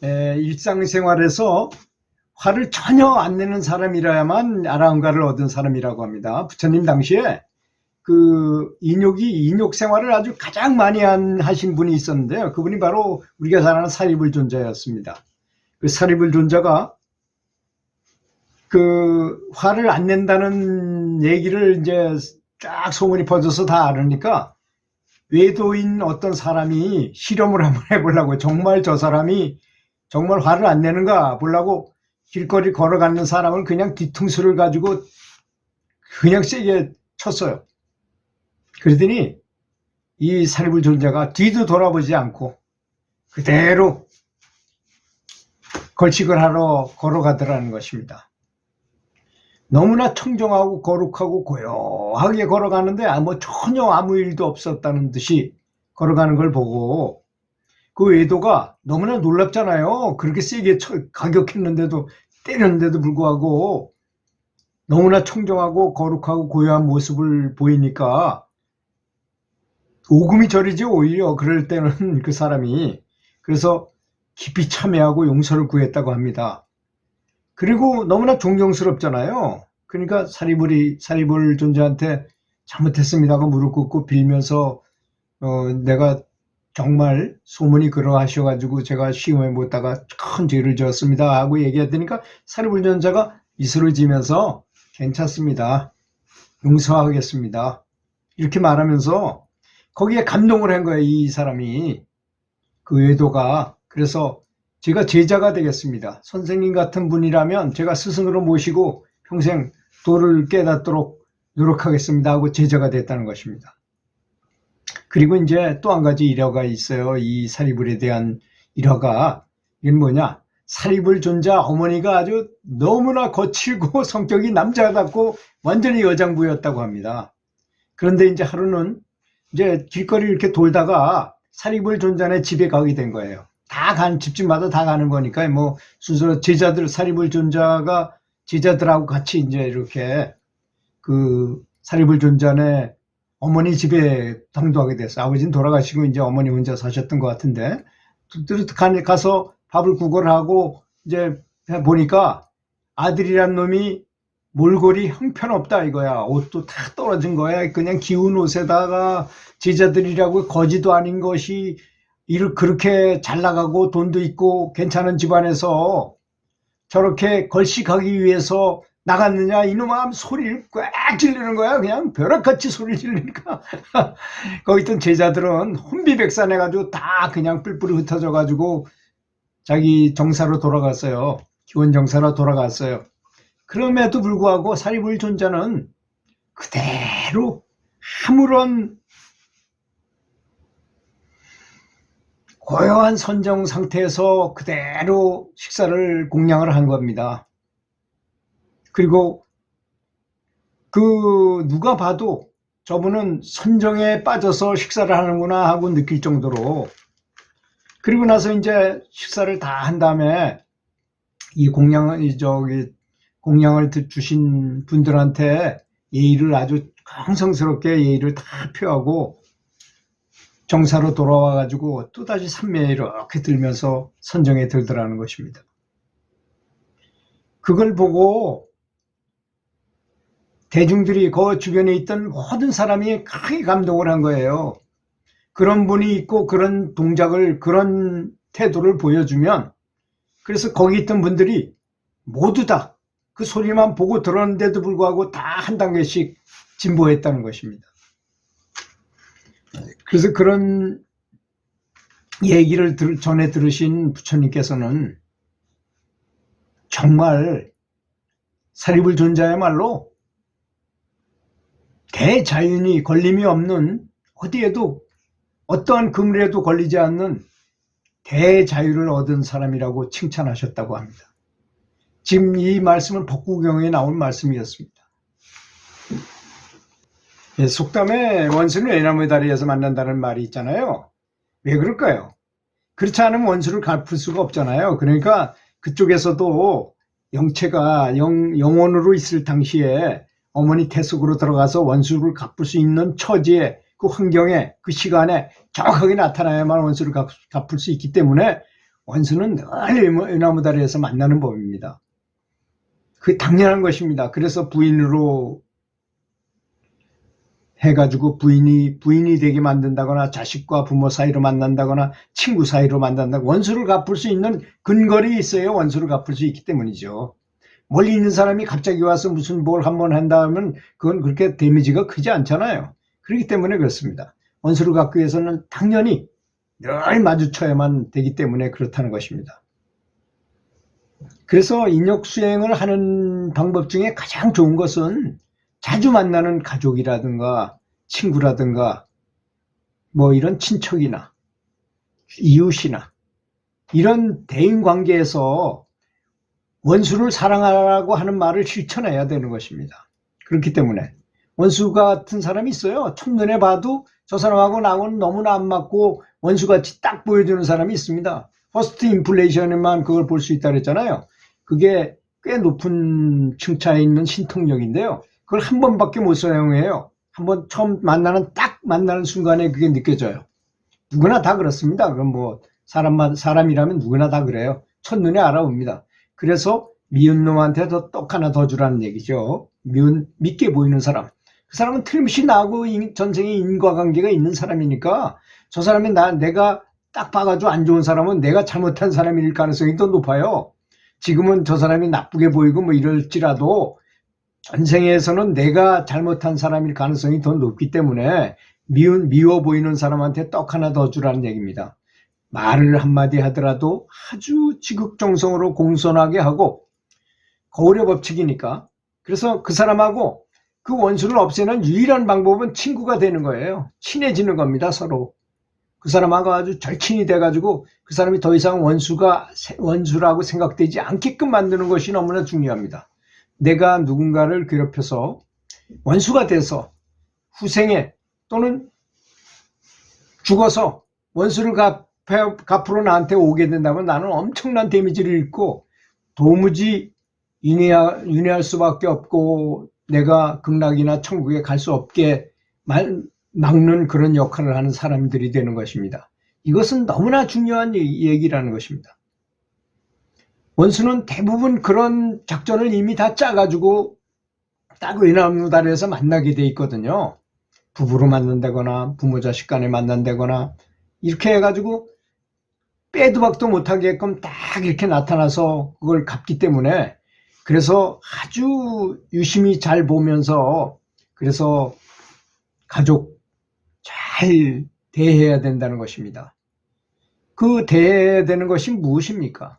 일상생활에서 화를 전혀 안 내는 사람이라야만 아라한가를 얻은 사람이라고 합니다. 부처님 당시에 그 인욕 생활을 아주 가장 많이 하신 분이 있었는데요. 그분이 바로 우리가 잘 아는 사리불존자였습니다. 그 사리불존자가 그 화를 안 낸다는 얘기를 이제 쫙 소문이 퍼져서 다 알으니까 외도인 어떤 사람이 실험을 한번 해보려고, 정말 저 사람이 정말 화를 안 내는가 보려고 길거리 걸어가는 사람을 그냥 뒤통수를 가지고 그냥 세게 쳤어요. 그러더니 이 사리불존자가 뒤도 돌아보지 않고 그대로 걸식을 하러 걸어가더라는 것입니다. 너무나 청정하고 거룩하고 고요하게 걸어가는데 전혀 아무 일도 없었다는 듯이 걸어가는 걸 보고 그 외도가 너무나 놀랍잖아요. 그렇게 세게 가격했는데도, 때렸는데도 불구하고 너무나 청정하고 거룩하고 고요한 모습을 보이니까 오금이 저리지, 오히려 그럴 때는 그 사람이. 그래서 깊이 참회하고 용서를 구했다고 합니다. 그리고 너무나 존경스럽잖아요. 그러니까 사리불 존재한테 잘못했습니다 하고 무릎 꿇고 빌면서 내가 정말 소문이 그러하셔가지고 제가 시험에 못 다가 큰 죄를 지었습니다 하고 얘기했더니까 사리불 존자가 미소를 지면서 괜찮습니다, 용서하겠습니다 이렇게 말하면서 거기에 감동을 한 거예요, 이 사람이, 그 외도가. 그래서 제가 제자가 되겠습니다. 선생님 같은 분이라면 제가 스승으로 모시고 평생 도를 깨닫도록 노력하겠습니다 하고 제자가 됐다는 것입니다. 그리고 이제 또 한 가지 일화가 있어요. 이 사리불에 대한 일화가. 이건 뭐냐, 사리불 존자 어머니가 아주 너무나 거칠고 성격이 남자답고 완전히 여장부였다고 합니다. 그런데 이제 하루는 이제 길거리 이렇게 돌다가 사리불 존자네 집에 가게 된 거예요. 집집마다 다 가는 거니까 순서로 제자들, 사리불 존자가 제자들하고 같이 이제 이렇게 그 사리불 존자네 어머니 집에 당도하게 됐어요. 아버지는 돌아가시고 이제 어머니 혼자 사셨던 것 같은데, 가서 밥을 구걸 하고 이제 보니까 아들이란 놈이 몰골이 형편없다 이거야. 옷도 다 떨어진 거야. 그냥 기운 옷에다가 제자들이라고 거지도 아닌 것이 그렇게 잘 나가고 돈도 있고 괜찮은 집안에서 저렇게 걸식하기 위해서 나갔느냐, 이놈아, 소리를 꽉 지르는 거야. 그냥 벼락같이 소리를 지르니까 거기 있던 제자들은 혼비백산해가지고 다 그냥 뿔뿔이 흩어져가지고 자기 정사로 돌아갔어요. 기원 정사로 돌아갔어요. 그럼에도 불구하고 사리불 존자는 그대로 아무런 고요한 선정 상태에서 그대로 식사를 공양을 한 겁니다. 그리고 누가 봐도 저분은 선정에 빠져서 식사를 하는구나 하고 느낄 정도로. 그리고 나서 이제 식사를 다 한 다음에 이 공양을 주신 분들한테 예의를 아주 강성스럽게 예의를 다 표하고 정사로 돌아와 가지고 또다시 삼매에 이렇게 들면서 선정에 들더라는 것입니다. 그걸 보고 대중들이, 그 주변에 있던 모든 사람이 크게 감동을 한 거예요. 그런 분이 있고 그런 동작을, 그런 태도를 보여주면, 그래서 거기 있던 분들이 모두 다 그 소리만 보고 들었는데도 불구하고 다 한 단계씩 진보했다는 것입니다. 그래서 그런 얘기를 전해 들으신 부처님께서는 정말 사리불 존자야말로 대자연이 걸림이 없는, 어디에도 어떠한 그물에도 걸리지 않는 대자유를 얻은 사람이라고 칭찬하셨다고 합니다. 지금 이 말씀은 법구경에 나온 말씀이었습니다. 속담에 원수는 외나무 다리에서 만난다는 말이 있잖아요. 왜 그럴까요? 그렇지 않으면 원수를 갚을 수가 없잖아요. 그러니까 그쪽에서도 영체가 영혼으로 있을 당시에 어머니 태속으로 들어가서 원수를 갚을 수 있는 처지에, 그 환경에, 그 시간에 정확하게 나타나야만 원수를 갚을 수 있기 때문에 원수는 늘 은하무다리에서 만나는 법입니다. 그게 당연한 것입니다. 그래서 부인으로 해가지고 부인이 되게 만든다거나 자식과 부모 사이로 만난다거나 친구 사이로 만난다거나 원수를 갚을 수 있는 근거리 있어요. 원수를 갚을 수 있기 때문이죠. 멀리 있는 사람이 갑자기 와서 무슨 뭘 한번 한다면 그건 그렇게 데미지가 크지 않잖아요. 그렇기 때문에 그렇습니다. 원수를 갚기 위해서는 당연히 늘 마주쳐야만 되기 때문에 그렇다는 것입니다. 그래서 인욕수행을 하는 방법 중에 가장 좋은 것은 자주 만나는 가족이라든가 친구라든가 뭐 이런 친척이나 이웃이나 이런 대인관계에서 원수를 사랑하라고 하는 말을 실천해야 되는 것입니다. 그렇기 때문에 원수 같은 사람이 있어요. 첫눈에 봐도 저 사람하고 나하고는 너무나 안 맞고 원수같이 딱 보여주는 사람이 있습니다. 퍼스트 인플레이션에만 그걸 볼 수 있다 그랬잖아요. 그게 꽤 높은 층차에 있는 신통력인데요. 그걸 한 번밖에 못 사용해요. 한번 처음 딱 만나는 순간에 그게 느껴져요. 누구나 다 그렇습니다. 그럼 뭐 사람이라면 누구나 다 그래요. 첫눈에 알아옵니다. 그래서 미운 놈한테 떡 하나 더 주라는 얘기죠. 믿게 보이는 사람. 그 사람은 틀림없이 나하고 전생에 인과관계가 있는 사람이니까 저 사람이 내가 딱 봐가지고 안 좋은 사람은 내가 잘못한 사람일 가능성이 더 높아요. 지금은 저 사람이 나쁘게 보이고 뭐 이럴지라도 전생에서는 내가 잘못한 사람일 가능성이 더 높기 때문에 미워 보이는 사람한테 떡 하나 더 주라는 얘기입니다. 말을 한마디 하더라도 아주 지극정성으로 공손하게 하고 거울의 법칙이니까. 그래서 그 사람하고 그 원수를 없애는 유일한 방법은 친구가 되는 거예요. 친해지는 겁니다, 서로. 그 사람하고 아주 절친이 돼가지고 그 사람이 더 이상 원수라고 생각되지 않게끔 만드는 것이 너무나 중요합니다. 내가 누군가를 괴롭혀서 원수가 돼서 후생에 또는 죽어서 원수를 갚으러 나한테 오게 된다면 나는 엄청난 데미지를 입고 도무지 윤회할 수밖에 없고 내가 극락이나 천국에 갈 수 없게 막는 그런 역할을 하는 사람들이 되는 것입니다. 이것은 너무나 중요한 얘기라는 것입니다. 원수는 대부분 그런 작전을 이미 다 짜가지고 딱 은하무다리에서 만나게 돼 있거든요. 부부로 만난다거나 부모 자식 간에 만난다거나 이렇게 해가지고 빼도 박도 못하게끔 딱 이렇게 나타나서 그걸 갚기 때문에 그래서 아주 유심히 잘 보면서 그래서 가족 잘 대해야 된다는 것입니다. 그 대해야 되는 것이 무엇입니까?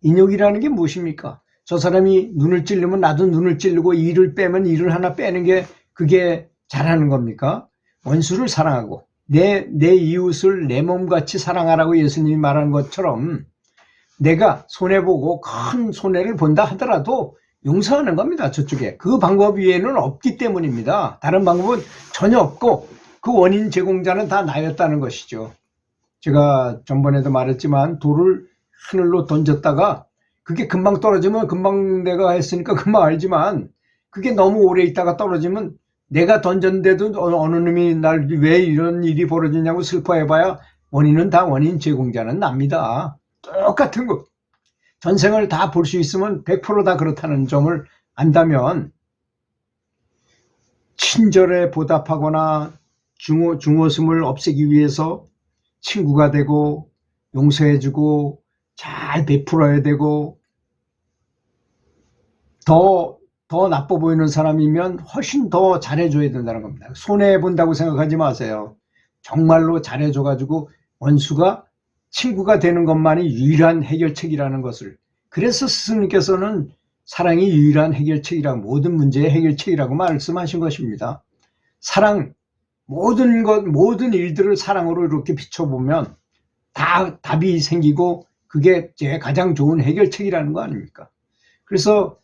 인욕이라는 게 무엇입니까? 저 사람이 눈을 찌르면 나도 눈을 찌르고 이를 빼면 이를 하나 빼는 게 그게 잘하는 겁니까? 원수를 사랑하고 내 이웃을 내 몸같이 사랑하라고 예수님이 말한 것처럼 내가 손해보고 큰 손해를 본다 하더라도 용서하는 겁니다. 저쪽에. 그 방법 위에는 없기 때문입니다. 다른 방법은 전혀 없고 그 원인 제공자는 다 나였다는 것이죠. 제가 전번에도 말했지만 돌을 하늘로 던졌다가 그게 금방 떨어지면 금방 내가 했으니까 금방 알지만 그게 너무 오래 있다가 떨어지면 내가 던졌는데도 어느 놈이 날 왜 이런 일이 벌어지냐고 슬퍼해봐야 원인은 다 원인 제공자는 납니다. 똑같은 거. 전생을 다 볼 수 있으면 100% 다 그렇다는 점을 안다면 친절에 보답하거나 중어슴을 없애기 위해서 친구가 되고 용서해주고 잘 베풀어야 되고 더 나빠 보이는 사람이면 훨씬 더 잘해줘야 된다는 겁니다. 손해본다고 생각하지 마세요. 정말로 잘해줘가지고 원수가 친구가 되는 것만이 유일한 해결책이라는 것을. 그래서 스승님께서는 사랑이 유일한 해결책이라고 모든 문제의 해결책이라고 말씀하신 것입니다. 사랑, 모든 일들을 사랑으로 이렇게 비춰보면 다 답이 생기고 그게 제 가장 좋은 해결책이라는 거 아닙니까? 그래서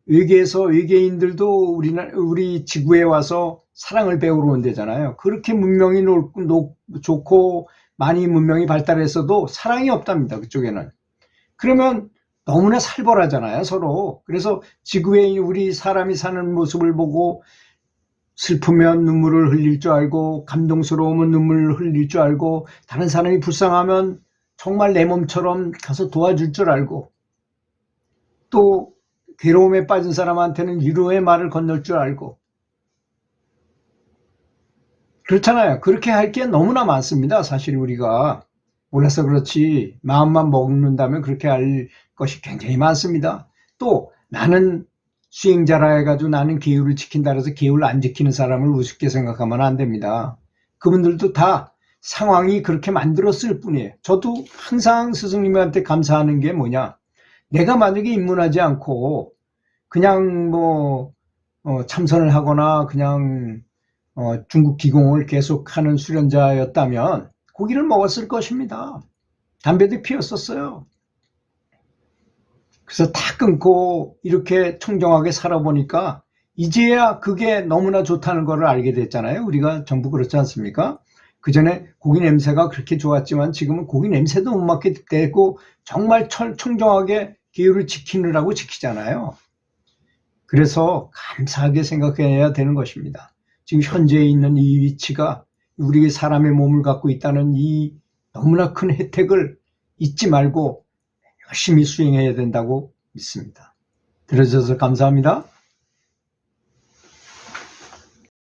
외계인들도 우리 지구에 와서 사랑을 배우러 온대잖아요. 그렇게 문명이 좋고 많이 문명이 발달했어도 사랑이 없답니다. 그쪽에는. 그러면 너무나 살벌하잖아요, 서로. 그래서 지구에 우리 사람이 사는 모습을 보고 슬프면 눈물을 흘릴 줄 알고 감동스러우면 눈물을 흘릴 줄 알고 다른 사람이 불쌍하면 정말 내 몸처럼 가서 도와줄 줄 알고, 또 괴로움에 빠진 사람한테는 위로의 말을 건넬 줄 알고, 그렇잖아요. 그렇게 할 게 너무나 많습니다. 사실 우리가 몰라서 그렇지 마음만 먹는다면 그렇게 할 것이 굉장히 많습니다. 또 나는 수행자라 해가지고 나는 계율을 지킨다 해서 계율을 안 지키는 사람을 우습게 생각하면 안 됩니다. 그분들도 다 상황이 그렇게 만들었을 뿐이에요. 저도 항상 스승님한테 감사하는 게 뭐냐, 내가 만약에 입문하지 않고 그냥 참선을 하거나 그냥 중국 기공을 계속하는 수련자였다면 고기를 먹었을 것입니다. 담배도 피웠었어요. 그래서 다 끊고 이렇게 청정하게 살아보니까 이제야 그게 너무나 좋다는 걸 알게 됐잖아요. 우리가 전부 그렇지 않습니까? 그전에 고기 냄새가 그렇게 좋았지만 지금은 고기 냄새도 못 맡게 되고 정말 청정하게 계율을 지키느라고 지키잖아요. 그래서 감사하게 생각해야 되는 것입니다. 지금 현재 있는 이 위치가 우리 사람의 몸을 갖고 있다는 이 너무나 큰 혜택을 잊지 말고 열심히 수행해야 된다고 믿습니다. 들어주셔서 감사합니다.